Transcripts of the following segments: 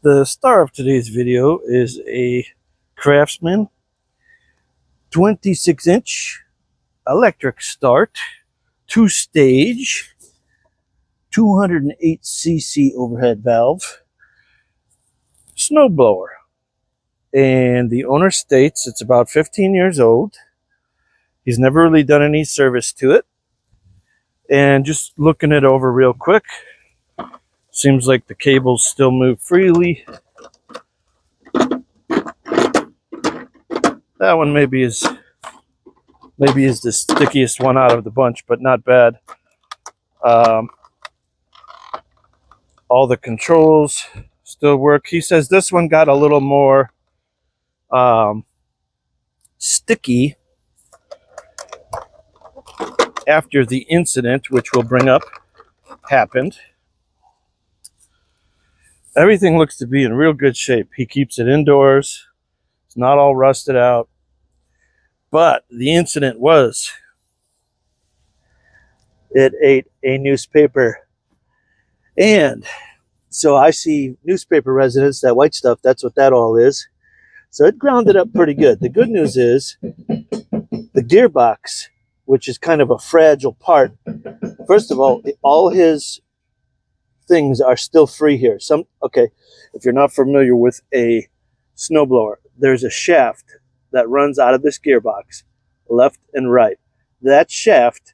The star of today's video is a Craftsman 26-inch electric start, 2-stage, 208cc overhead valve snowblower. And the owner states it's about 15 years old. He's never really done any service to it. And just looking it over real quick, seems like the cables still move freely. That one maybe is the stickiest one out of the bunch, but not bad. All the controls still work. He says this one got a little more sticky after the incident, which we'll bring up, happened. Everything looks to be in real good shape. He keeps it indoors. It's not all rusted out. But the incident was, it ate a newspaper. And so I see newspaper residents, that white stuff, that's what that all is. So it ground it up pretty good. The good news is the gearbox, which is kind of a fragile part. First of all his things are still free here. Okay, if you're not familiar with a snowblower, there's a shaft that runs out of this gearbox, left and right. That shaft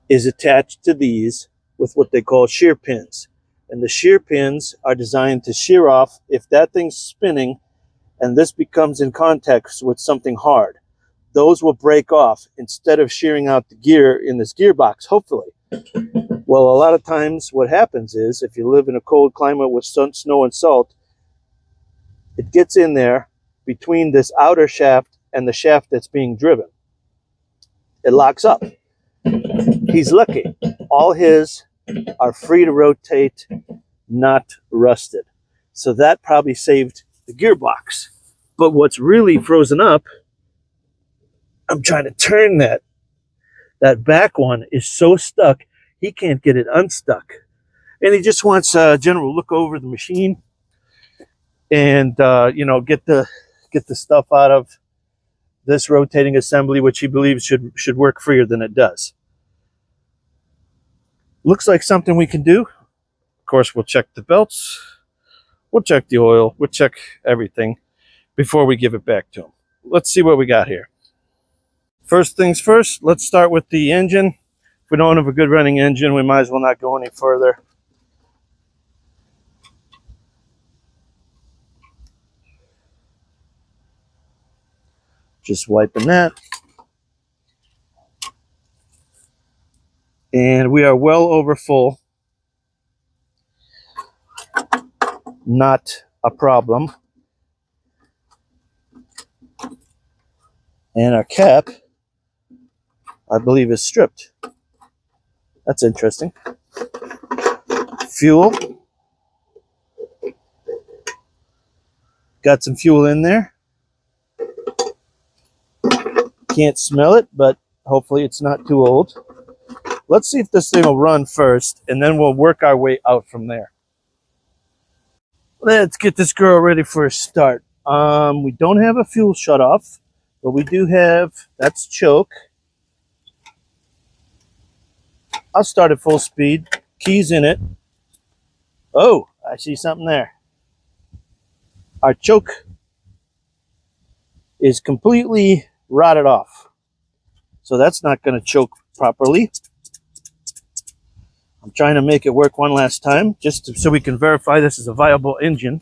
is attached to these with what they call shear pins. And the shear pins are designed to shear off if that thing's spinning and this becomes in contact with something hard. Those will break off instead of shearing out the gear in this gearbox, hopefully. Well, a lot of times what happens is, if you live in a cold climate with snow and salt, it gets in there between this outer shaft and the shaft that's being driven. It locks up. He's lucky. All his are free to rotate, not rusted. So that probably saved the gearbox. But what's really frozen up, I'm trying to turn that back one is so stuck, he can't get it unstuck. And he just wants a general look over the machine and, you know, get the stuff out of this rotating assembly, which he believes should work freer than it does. Looks like something we can do. Of course, we'll check the belts, we'll check the oil, we'll check everything before we give it back to him. Let's see what we got here. First things first, let's start with the engine. If we don't have a good running engine, we might as well not go any further. Just wiping that. And we are well over full. Not a problem. And our cap, I believe, is stripped. That's interesting. Fuel. Got some fuel in there. Can't smell it, but hopefully it's not too old. Let's see if this thing will run first, and then we'll work our way out from there. Let's get this girl ready for a start. We don't have a fuel shutoff, but we do have, that's choke. I'll start at full speed. Keys in it. Oh, I see something there. Our choke is completely rotted off. So that's not going to choke properly. I'm trying to make it work one last time, just so we can verify this is a viable engine.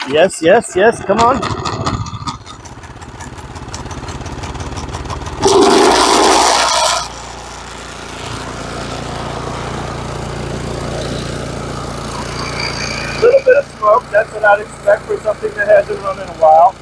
Yes, yes, yes, come on. A little bit of smoke, that's what I'd expect for something that hasn't run in a while.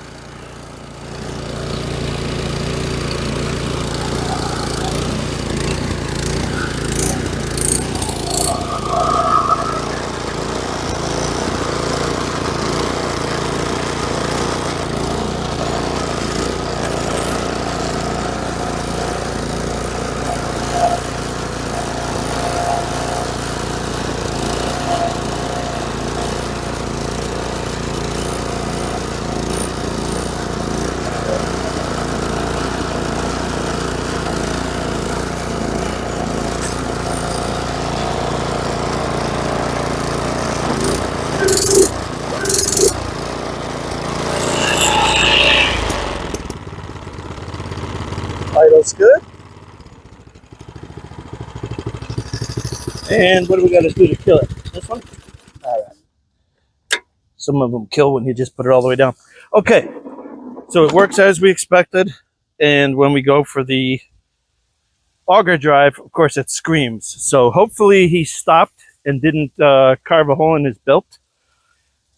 And what do we got to do to kill it? This one? All right. Some of them kill when you just put it all the way down. Okay, so it works as we expected. And when we go for the auger drive, of course, it screams. So hopefully he stopped and didn't carve a hole in his belt.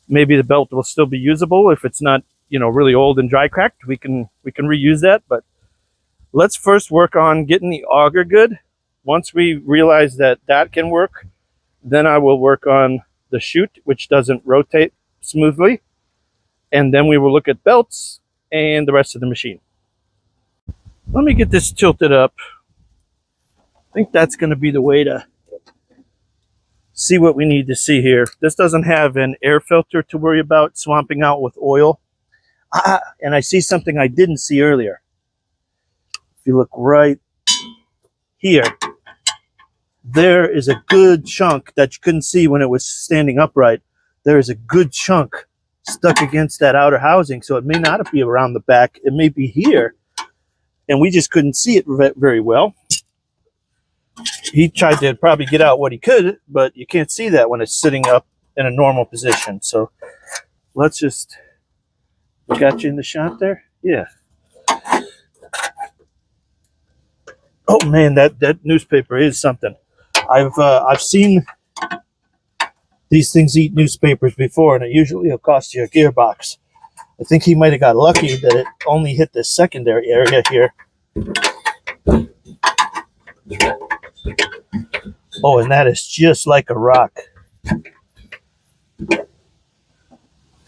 Maybe the belt will still be usable. If it's not, really old and dry cracked, we can reuse that. But let's first work on getting the auger good. Once we realize that can work, then I will work on the chute, which doesn't rotate smoothly. And then we will look at belts and the rest of the machine. Let me get this tilted up. I think that's going to be the way to see what we need to see here. This doesn't have an air filter to worry about swamping out with oil. And I see something I didn't see earlier. If you look right here, there is a good chunk that you couldn't see when it was standing upright. There is a good chunk stuck against that outer housing. So it may not be around the back. It may be here. And we just couldn't see it very well. He tried to probably get out what he could, but you can't see that when it's sitting up in a normal position. So let's just, got you in the shot there? Yeah. Oh man, that newspaper is something. I've seen these things eat newspapers before, and it usually will cost you a gearbox. I think he might have got lucky that it only hit the secondary area here. Oh, and that is just like a rock.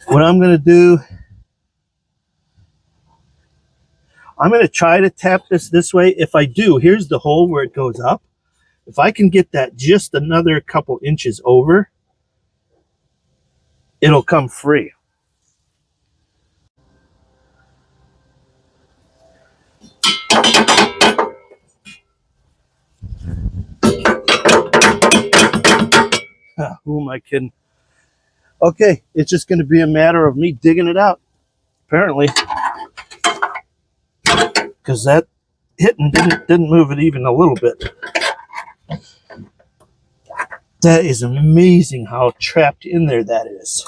What I'm going to do, I'm going to try to tap this way. If I do, here's the hole where it goes up. If I can get that just another couple inches over, it'll come free. Who am I kidding? Okay, it's just going to be a matter of me digging it out, apparently, because that hitting didn't move it even a little bit. That is amazing how trapped in there that is.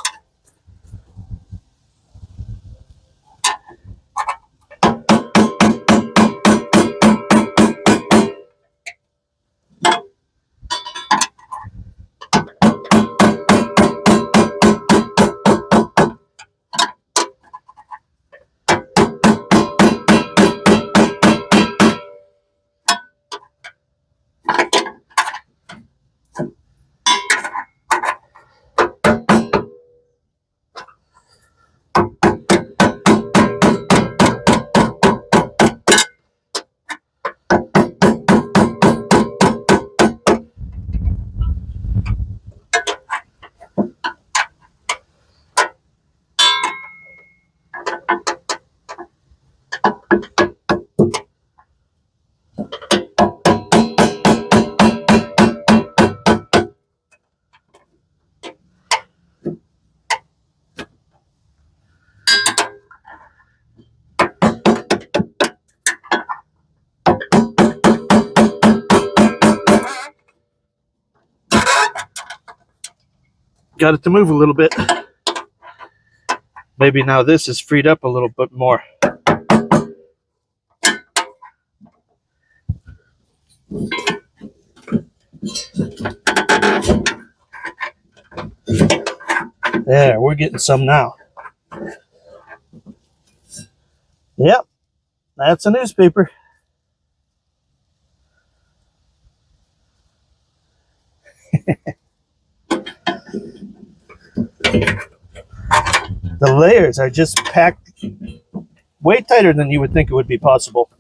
Got it to move a little bit. Maybe now this is freed up a little bit more. There, we're getting some now. Yep, that's a newspaper. The layers are just packed way tighter than you would think it would be possible.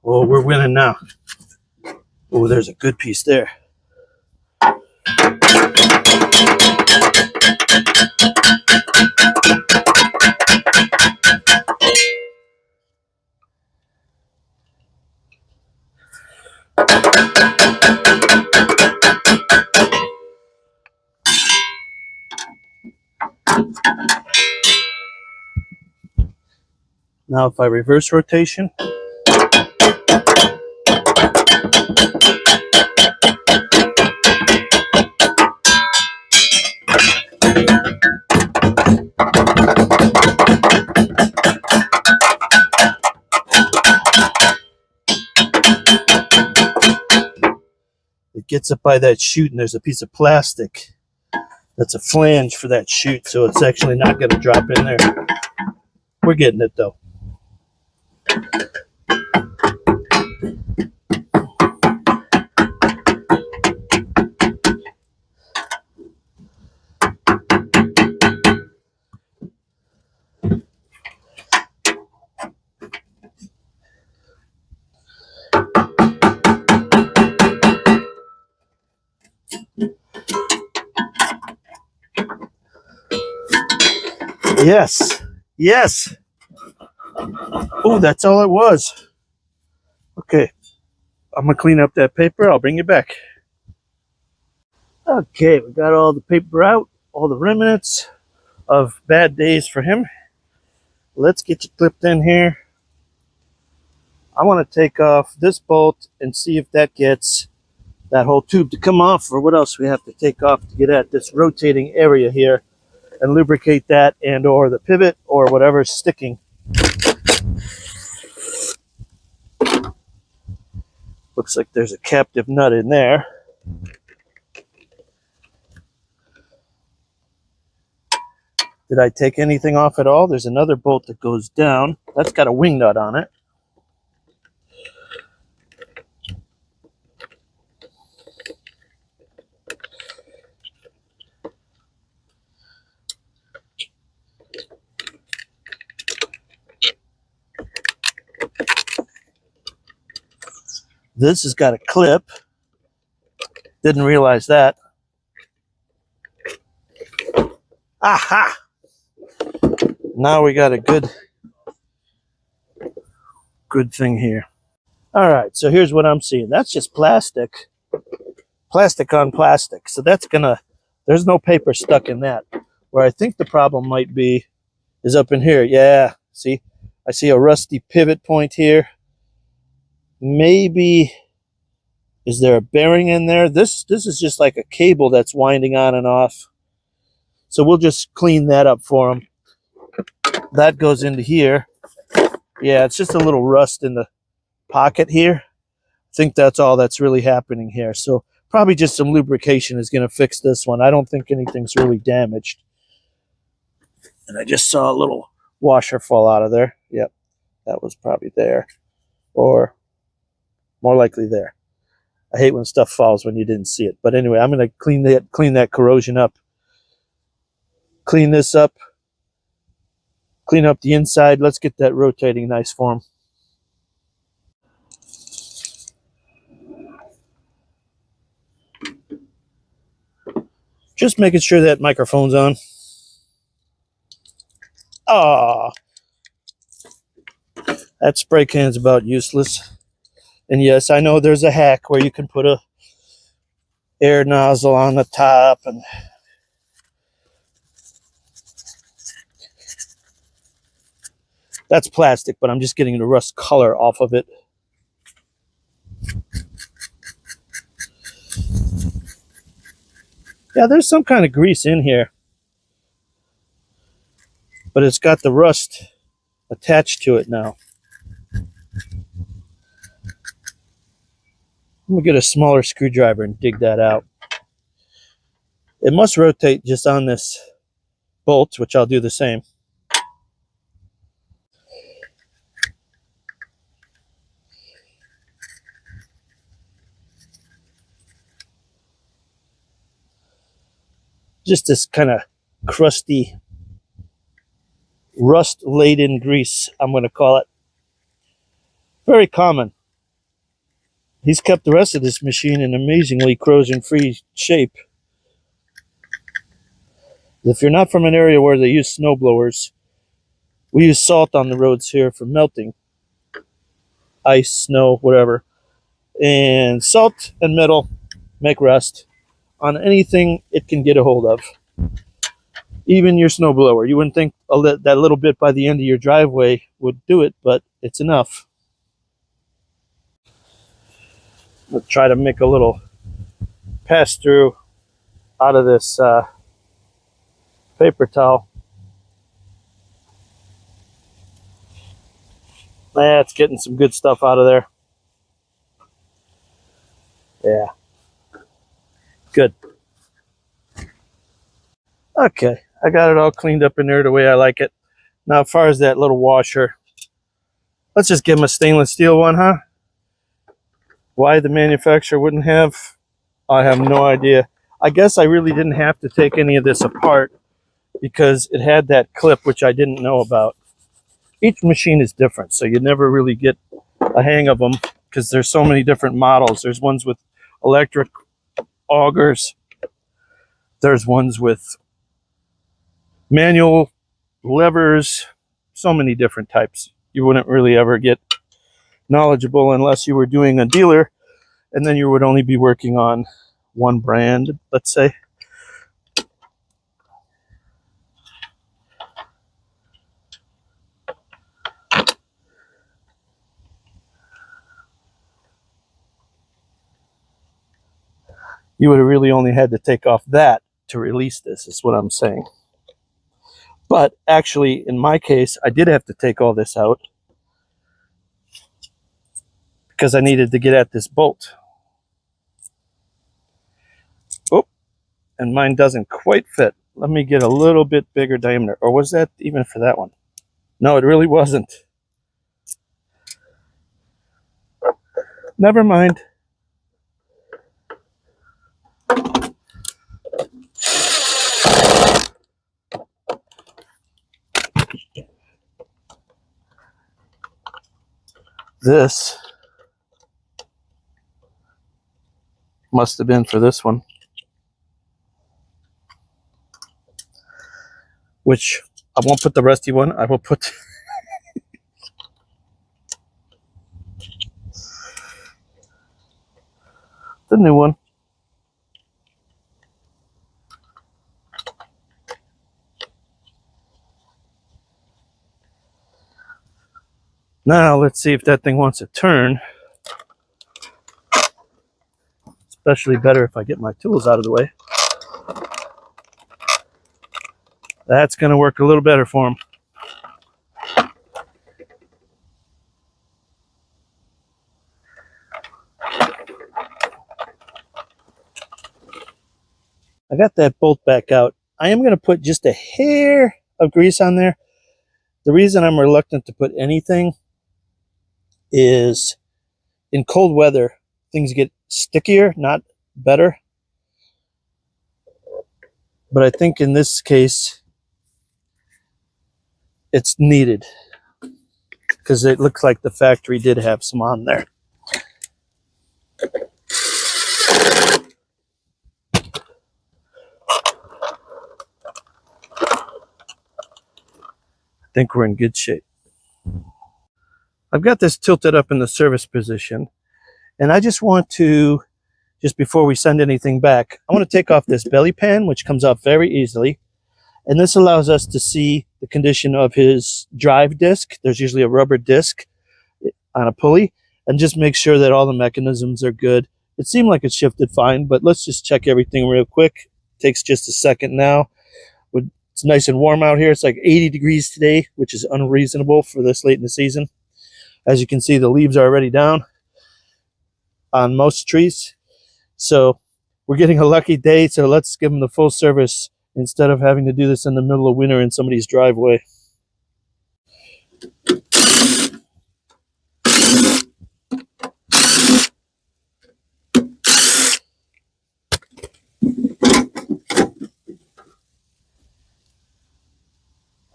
Oh, we're winning now. Oh, there's a good piece there. Now if I reverse rotation, it gets up by that chute, and there's a piece of plastic that's a flange for that chute, so it's actually not going to drop in there. We're getting it though. Yes, yes. Oh, that's all it was. Okay, I'm gonna clean up that paper. I'll bring you back. Okay, we got all the paper out, all the remnants of bad days for him. Let's get you clipped in here. I want to take off this bolt and see if that gets that whole tube to come off, or what else we have to take off to get at this rotating area here and lubricate that, and or the pivot or whatever's sticking. Looks like there's a captive nut in there. Did I take anything off at all? There's another bolt that goes down. That's got a wing nut on it. This has got a clip. Didn't realize that. Aha! Now we got a good thing here. All right, so here's what I'm seeing. That's just plastic. Plastic on plastic. So that's gonna, there's no paper stuck in that. Where I think the problem might be is up in here. Yeah, see? I see a rusty pivot point here. Maybe, is there a bearing in there? This is just like a cable that's winding on and off. So we'll just clean that up for him. That goes into here. Yeah, it's just a little rust in the pocket here. I think that's all that's really happening here. So probably just some lubrication is going to fix this one. I don't think anything's really damaged. And I just saw a little washer fall out of there. Yep, that was probably there. Or more likely there. I hate when stuff falls when you didn't see it. But anyway, I'm going to clean that corrosion up. Clean this up. Clean up the inside. Let's get that rotating nice for him. Just making sure that microphone's on. Ah, that spray can's about useless. And yes, I know there's a hack where you can put a air nozzle on the top, and that's plastic, but I'm just getting the rust color off of it. Yeah, there's some kind of grease in here, but it's got the rust attached to it now. I'm gonna get a smaller screwdriver and dig that out. It must rotate just on this bolt, which I'll do the same. Just this kind of crusty, rust-laden grease, I'm going to call it. Very common. He's kept the rest of this machine in amazingly corrosion-free shape. If you're not from an area where they use snowblowers, we use salt on the roads here for melting. Ice, snow, whatever. And salt and metal make rust on anything it can get a hold of. Even your snowblower. You wouldn't think that little bit by the end of your driveway would do it, but it's enough. Let's try to make a little pass through out of this paper towel. It's getting some good stuff out of there. Yeah. Good. Okay. I got it all cleaned up in there the way I like it. Now, as far as that little washer, let's just give him a stainless steel one, huh? Why the manufacturer wouldn't have, I have no idea. I guess I really didn't have to take any of this apart because it had that clip, which I didn't know about. Each machine is different, so you never really get a hang of them because there's so many different models. There's ones with electric augers. There's ones with manual levers. So many different types. You wouldn't really ever get knowledgeable unless you were doing a dealer, and then you would only be working on one brand, let's say. You would have really only had to take off that to release this, is what I'm saying. But actually, in my case, I did have to take all this out because I needed to get at this bolt. Oh, and mine doesn't quite fit. Let me get a little bit bigger diameter. Or was that even for that one? No, it really wasn't. Never mind. This must have been for this one, which I won't put the rusty one. I will put the new one. Now let's see if that thing wants to turn. Especially better if I get my tools out of the way. That's going to work a little better for him. I got that bolt back out. I am going to put just a hair of grease on there. The reason I'm reluctant to put anything is in cold weather, things get stickier, not better. But I think in this case, it's needed because it looks like the factory did have some on there. I think we're in good shape. I've got this tilted up in the service position, and I just want to, just before we send anything back, I want to take off this belly pan, which comes off very easily. And this allows us to see the condition of his drive disc. There's usually a rubber disc on a pulley, and just make sure that all the mechanisms are good. It seemed like it shifted fine, but let's just check everything real quick. Takes just a second now. It's nice and warm out here. It's like 80 degrees today, which is unreasonable for this late in the season. As you can see, the leaves are already down on most trees. So we're getting a lucky day, so let's give them the full service instead of having to do this in the middle of winter in somebody's driveway.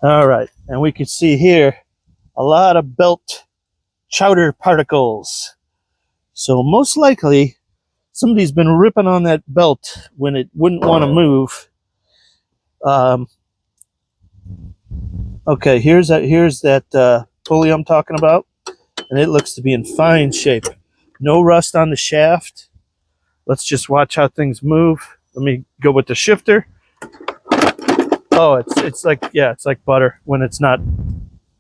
All right, and we can see here a lot of belt chowder particles. So most likely somebody's been ripping on that belt when it wouldn't want to move. Okay, here's that pulley I'm talking about, and it looks to be in fine shape. No rust on the shaft. Let's just watch how things move. Let me go with the shifter. Oh, it's like, yeah, it's like butter when it's not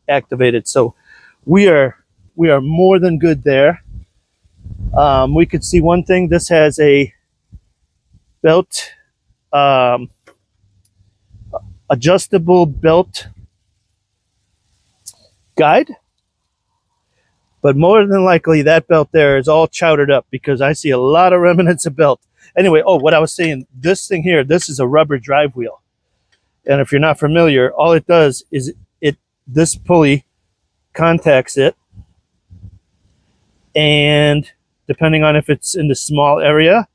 activated. So we are more than good there. We could see one thing. This has a belt, adjustable belt guide, but more than likely that belt there is all chowdered up because I see a lot of remnants of belt. Anyway, oh, what I was saying, this thing here, this is a rubber drive wheel. And if you're not familiar, all it does is this pulley contacts it, and depending on if it's in the small area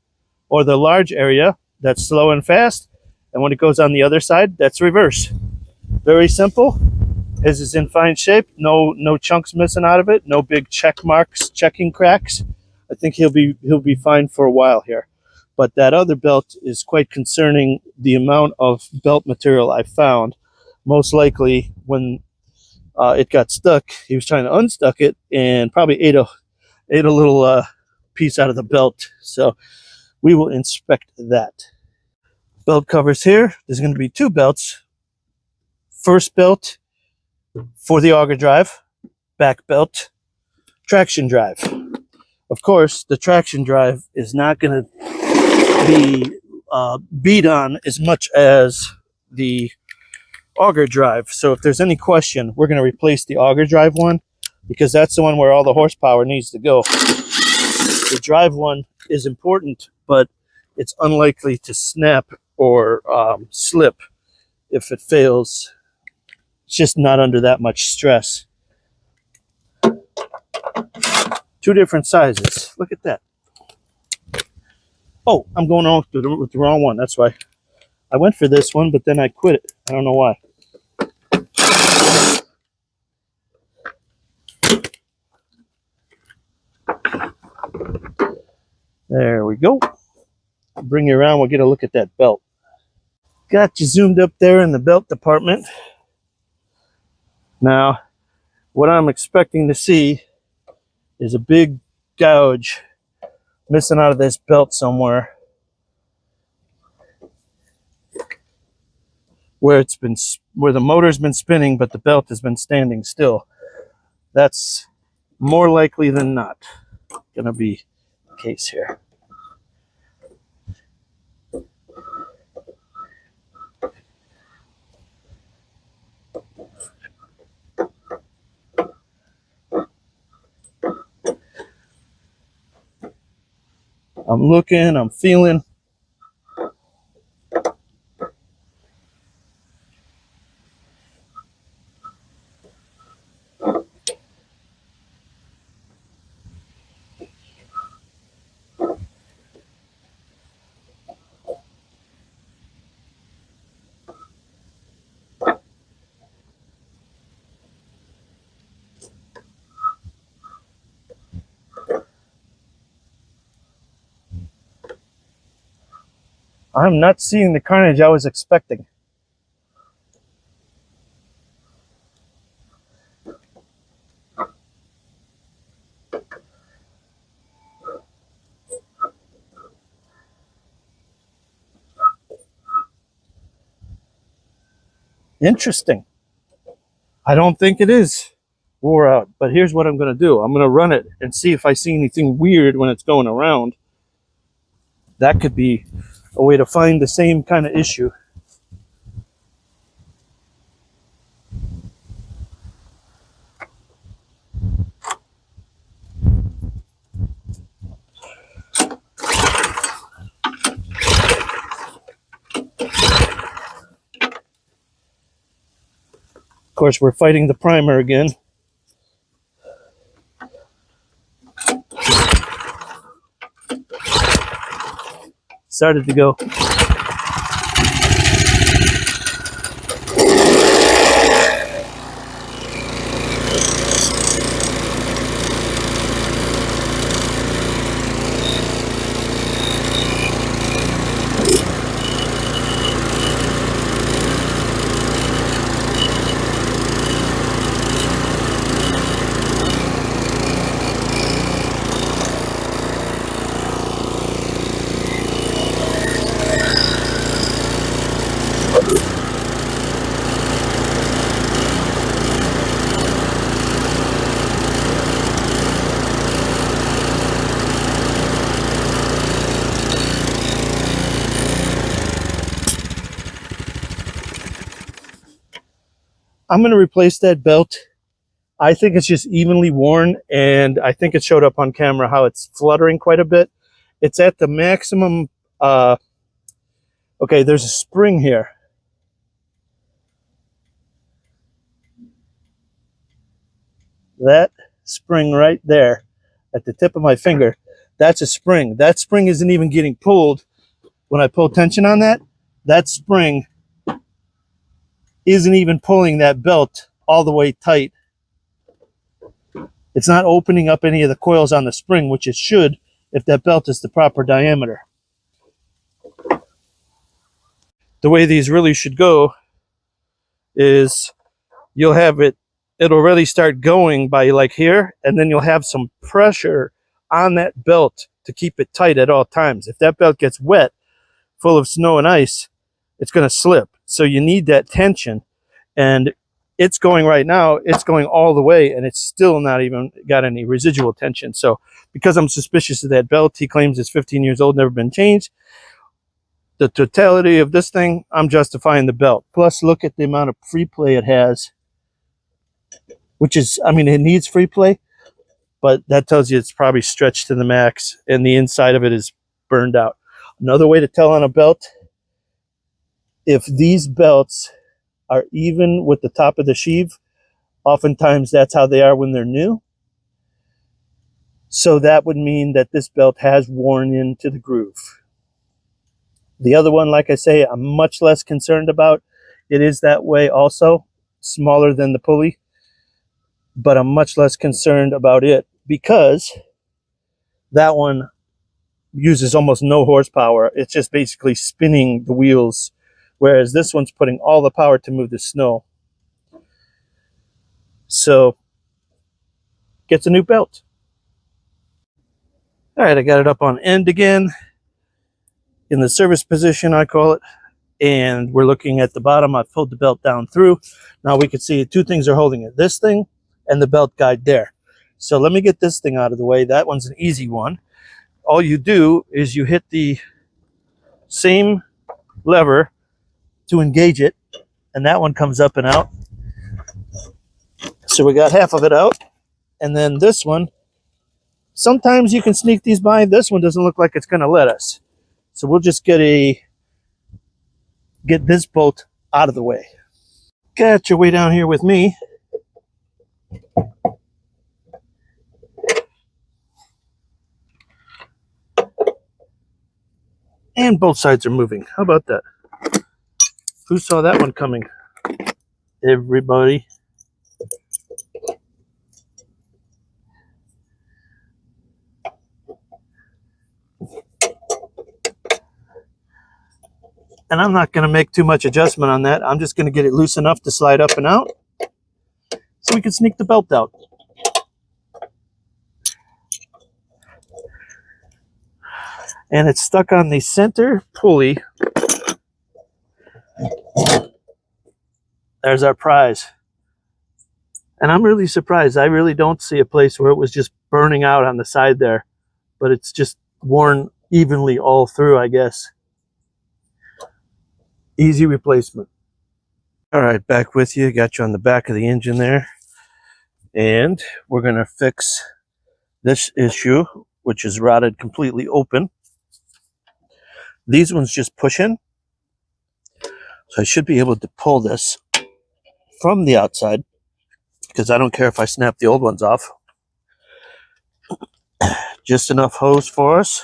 or the large area, that's slow and fast. And when it goes on the other side, that's reverse. Very simple. His is in fine shape. No chunks missing out of it. No big check marks, checking cracks. I think he'll be fine for a while here. But that other belt is quite concerning, the amount of belt material I found. Most likely when it got stuck, he was trying to unstuck it and probably ate a little piece out of the belt. So we will inspect that. Belt covers here. There's going to be two belts. First belt for the auger drive, back belt, traction drive. Of course, the traction drive is not going to be beat on as much as the auger drive. So if there's any question, we're going to replace the auger drive one because that's the one where all the horsepower needs to go. The drive one is important, but it's unlikely to snap or slip if it fails. It's just not under that much stress. Two different sizes. Look at that. Oh, I'm going on with the wrong one. That's why I went for this one, but then I quit it. I don't know why. There we go. Bring you around. We'll get a look at that belt. Got you zoomed up there in the belt department. Now, what I'm expecting to see is a big gouge missing out of this belt somewhere, where the motor's been spinning, but the belt has been standing still. That's more likely than not gonna be the case here. I'm looking, I'm feeling. I'm not seeing the carnage I was expecting. Interesting. I don't think it is wore out, but here's what I'm going to do. I'm going to run it and see if I see anything weird when it's going around. That could be a way to find the same kind of issue. Of course, we're fighting the primer again. Started to go. I'm going to replace that belt. I think it's just evenly worn, and I think it showed up on camera how it's fluttering quite a bit. It's at the maximum. Okay, there's a spring here. That spring right there at the tip of my finger, that's a spring. That spring isn't even getting pulled. When I pull tension on that, that spring isn't even pulling that belt all the way tight. It's not opening up any of the coils on the spring, which it should if that belt is the proper diameter. The way these really should go is you'll have it'll really start going by like here, and then you'll have some pressure on that belt to keep it tight at all times. If that belt gets wet, full of snow and ice, it's going to slip. So you need that tension, and it's going right now, it's going all the way, and it's still not even got any residual tension. So because I'm suspicious of that belt, he claims it's 15 years old, never been changed. The totality of this thing, I'm justifying the belt. Plus, look at the amount of free play it has, which is, I mean, it needs free play, but that tells you it's probably stretched to the max, and the inside of it is burned out. Another way to tell on a belt, if these belts are even with the top of the sheave, oftentimes that's how they are when they're new. So that would mean that this belt has worn into the groove. The other one, like I say, I'm much less concerned about. It is that way also, smaller than the pulley, but I'm much less concerned about it because that one uses almost no horsepower. It's just basically spinning the wheels, whereas this one's putting all the power to move the snow. So, gets a new belt. All right, I got it up on end again in the service position, I call it. And we're looking at the bottom. I've pulled the belt down through. Now we can see two things are holding it. This thing and the belt guide there. So let me get this thing out of the way. That one's an easy one. All you do is you hit the same lever to engage it, and that one comes up and out. So we got half of it out. And then this one, sometimes you can sneak these by. This one doesn't look like it's going to let us. So we'll just get this bolt out of the way. Got your way down here with me. And both sides are moving. How about that? Who saw that one coming? Everybody. And I'm not going to make too much adjustment on that. I'm just going to get it loose enough to slide up and out so we can sneak the belt out. And it's stuck on the center pulley. There's our prize. And I'm really surprised. I really don't see a place where it was just burning out on the side there, but it's just worn evenly all through, I guess. Easy replacement. All right, back with you. Got you on the back of the engine there. And we're going to fix this issue, which is rotted completely open. These ones just push in. So I should be able to pull this from the outside because I don't care if I snap the old ones off. Just enough hose for us.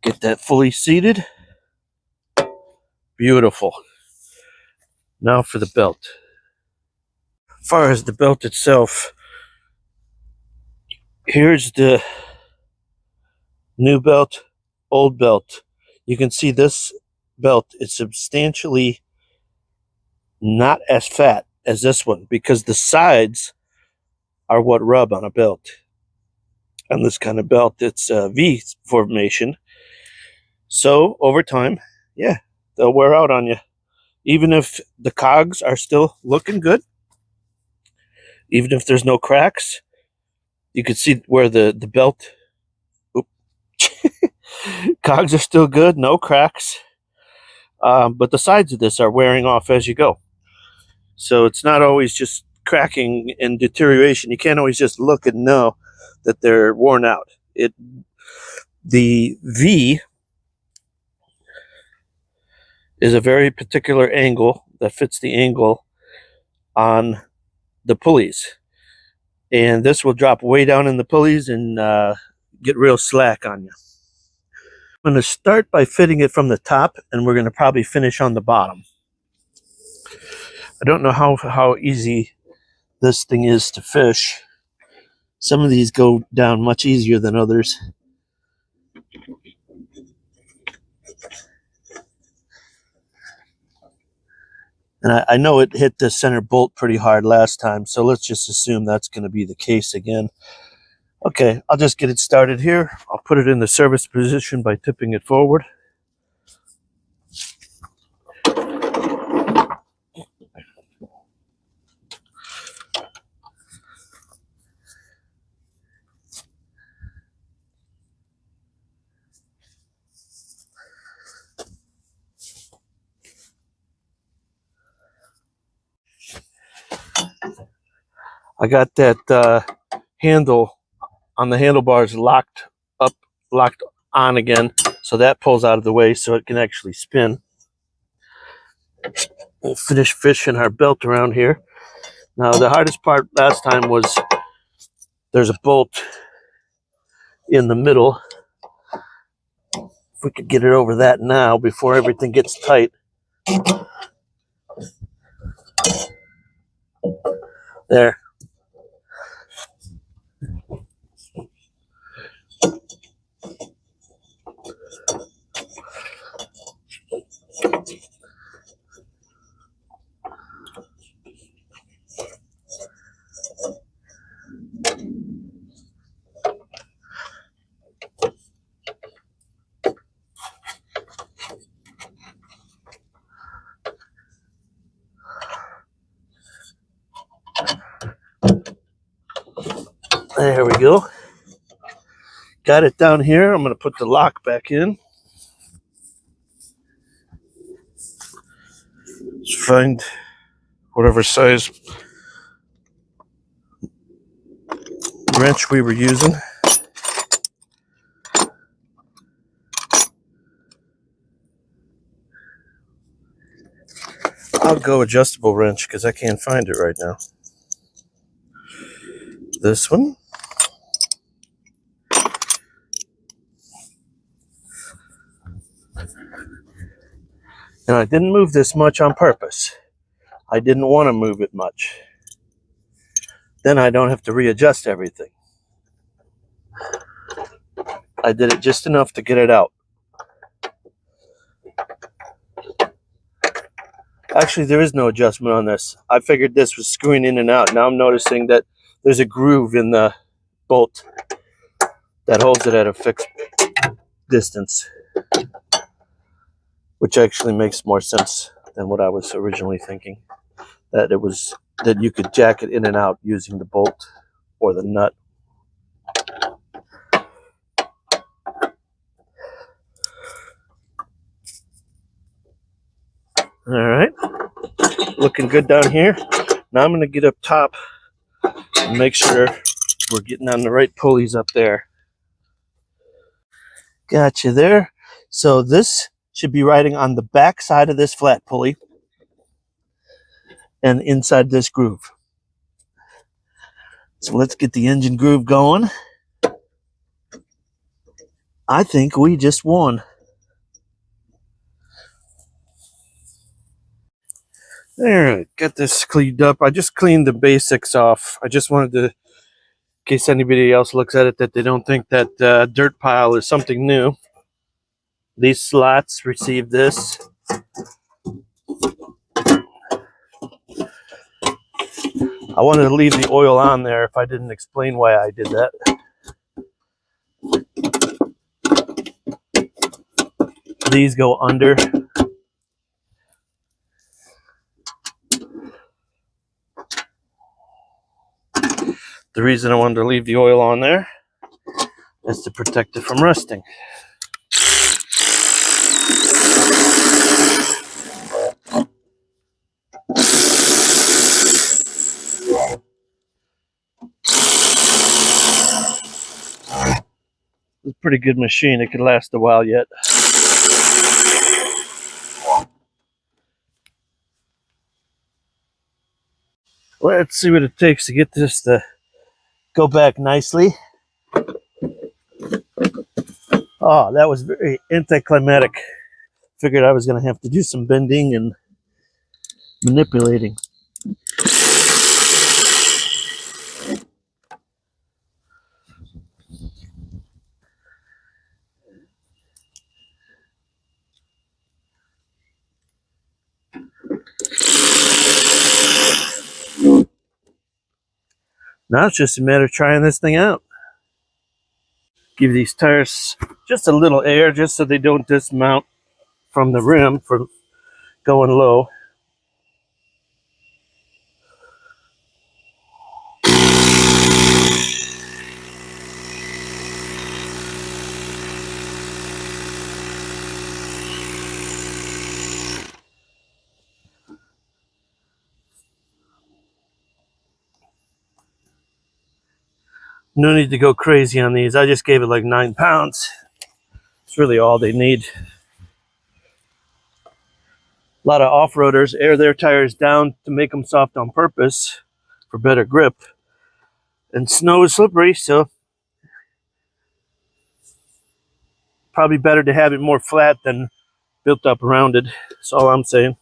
Get that fully seated. Beautiful. Now for the belt. As far as the belt itself, here's the new belt, old belt. You can see this belt is substantially not as fat as this one because the sides are what rub on a belt. On this kind of belt, it's a V formation. So over time, yeah, they'll wear out on you. Even if the cogs are still looking good, even if there's no cracks, you can see where the belt, Cogs are still good, no cracks. But the sides of this are wearing off as you go. So it's not always just cracking and deterioration. You can't always just look and know that they're worn out. The V is a very particular angle that fits the angle on the pulleys. And this will drop way down in the pulleys and get real slack on you. I'm going to start by fitting it from the top, and we're going to probably finish on the bottom. I don't know how easy this thing is to fish. Some of these go down much easier than others. And I know it hit the center bolt pretty hard last time, so let's just assume that's going to be the case again. Okay, I'll just get it started here. I'll put it in the service position by tipping it forward. I got that handle on the handlebars locked on again, so that pulls out of the way so it can actually spin. We'll finish fishing our belt around here. Now the hardest part last time was there's a bolt in the middle. If we could get it over that now before everything gets tight. There. There we go. Got it down here. I'm going to put the lock back in. Let's find whatever size wrench we were using. I'll go adjustable wrench because I can't find it right now. This one. And I didn't move this much on purpose. I didn't want to move it much. Then I don't have to readjust everything. I did it just enough to get it out. Actually, there is no adjustment on this. I figured this was screwing in and out. Now I'm noticing that there's a groove in the bolt that holds it at a fixed distance, which actually makes more sense than what I was originally thinking. That you could jack it in and out using the bolt or the nut. All right, looking good down here. Now I'm going to get up top and make sure we're getting on the right pulleys up there. Gotcha there. So this should be riding on the back side of this flat pulley and inside this groove. So let's get the engine groove going. I think we just won. All right, got this cleaned up. I just cleaned the basics off. I just wanted to, in case anybody else looks at it, that they don't think that dirt pile is something new. These slots receive this. I wanted to leave the oil on there if I didn't explain why I did that. These go under. The reason I wanted to leave the oil on there is to protect it from rusting. pretty good machine. It could last a while yet. Let's see what it takes to get this to go back nicely. Oh, that was very anticlimactic. Figured I was going to have to do some bending and manipulating. Now it's just a matter of trying this thing out. Give these tires just a little air just so they don't dismount from the rim from going low. No need to go crazy on these. I just gave it like 9 pounds. It's really all they need. A lot of off-roaders air their tires down to make them soft on purpose for better grip. And snow is slippery, so probably better to have it more flat than built up rounded. That's all I'm saying.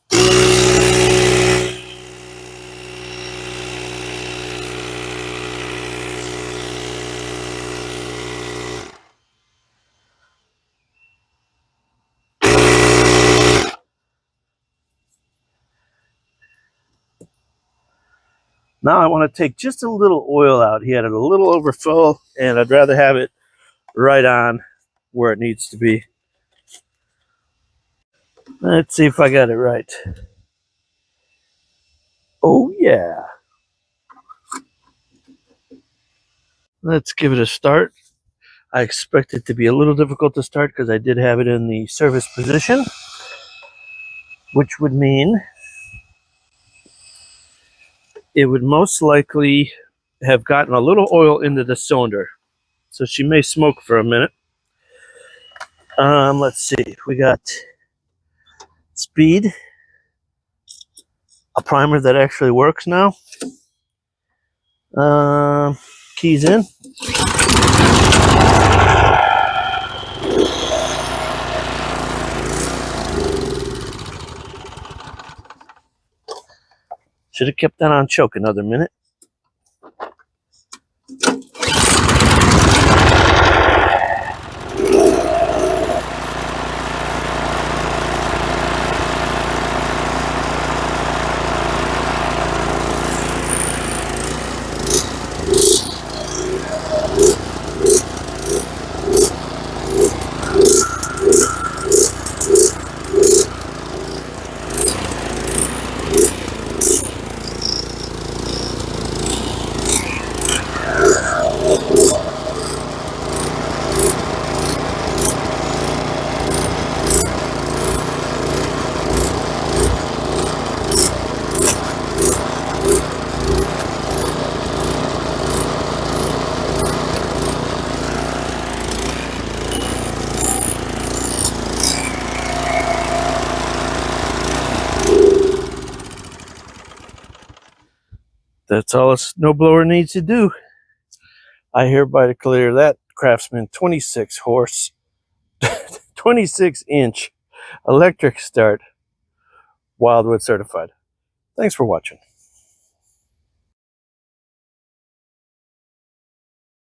Now I want to take just a little oil out. He had it a little overfull, and I'd rather have it right on where it needs to be. Let's see if I got it right. Oh yeah. Let's give it a start. I expect it to be a little difficult to start because I did have it in the service position, which would mean it would most likely have gotten a little oil into the cylinder. So she may smoke for a minute. Let's see. We got speed, a primer that actually works now. Keys in. Should have kept that on choke another minute. That's all a snowblower needs to do. I hereby declare that Craftsman 26 horse, 26 inch electric start Wildwood certified. Thanks for watching.